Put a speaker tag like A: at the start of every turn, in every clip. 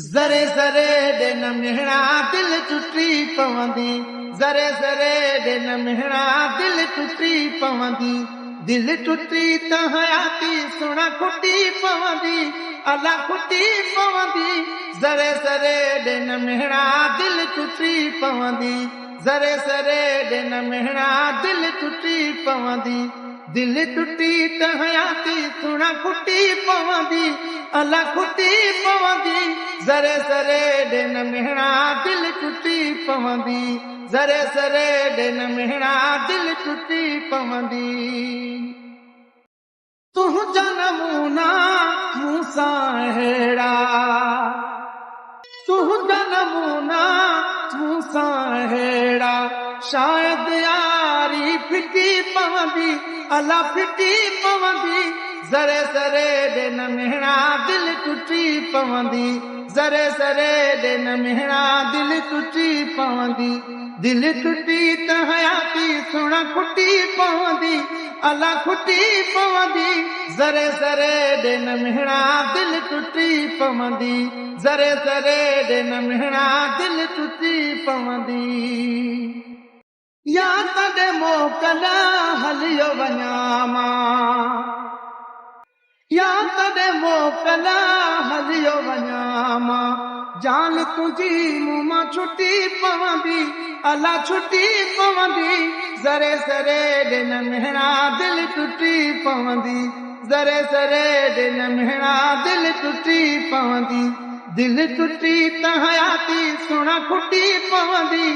A: ज़रे ज़रे ॾिन मिहणा दिल टुटी पवंदी, ज़रे ज़रे ॾिन मिहणा दिल टुटी पवंदी, दिल टुटी त हयाती सुण खुटी पवंदी, अला खुटी पवंदी। ज़रे ज़रे ॾिन मिहणा दिल टुटी पवंदी, ज़रे ज़रे ॾिन मिहणा दिल टुटी पवंदी, दिल टुटी त हयाती सुण खुटी पवंदी, अला खुटी पवंदी। ज़रे ज़रे ॾिन मिहणा दिल टुटी पवंदी, ज़रे ज़रे ॾिन मिहणा दिल टुटी पवंदी। तुंहिंजा नमूना मूंसां अहिड़ा, तुंहिंजा नमूना मूंसां अहिड़ा, शायदि यारी फिटी पवंदी, अला फिटी पवंदी। ज़रे ज़रे ॾिन मिहणा दिल टुटी पवंदी, ज़रे ज़रे ॾिन मिहणा दिल टुटी पवंदी, दिल टुटी त हयाती सुण खुटी पवंदी, अला खुटी पवंदी। ज़रे ज़रे ॾिन मिहणा दिल टुटी पवंदी, ज़रे ज़रे ॾिन मिहणा दिल टुटी पवंदी। या तॾहिं मोकल हलियो वञां मां, या तॾहिं मोकल हलियो वञां मां, जान तुंहिंजी मूं मां छुटी पवंदी, अला छुटी पवंदी। ज़रे ज़रे ॾिन मिहणा दिल टुटी पवंदी, ज़रे ज़रे ॾिन मिहणा दिल टुटी पवंदी, दिल टुटी त हयाती सुण खुटी पवंदी,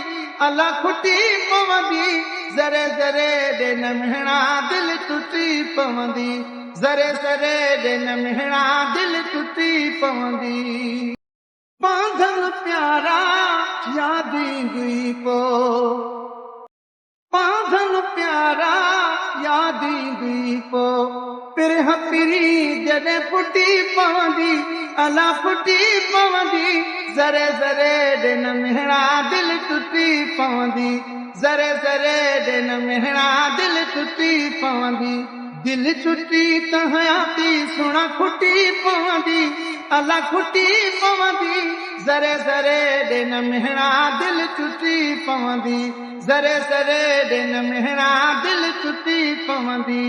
A: अला खुटी पवंदी। ज़रे ज़रे ॾिन मिहणा दिल टुटी पवंदी, ज़रे ज़रे ॾिन मिहणा दिल टुटी पवंदी। बांधल प्यारा याद ईंदी पो, बांधल प्यारा याद ईंदी पो, पिरह पिरी जॾहिं फुटी पवंदी, अला फुटी पवंदी। ज़रे ज़रे ॾिन मिहणा दिल टुटी पवंदी, ज़रे ज़रे ॾिन मिहणा दिल टुटी पवंदी, दिल टुटी त हयाती सुण खुटी पवंदी, अला खुटी पवंदी। ज़रे ज़रे ॾिन मिहणा दिल टुटी पवंदी, ज़रे ज़रे ॾिन मिहणा दिल टुटी पवंदी।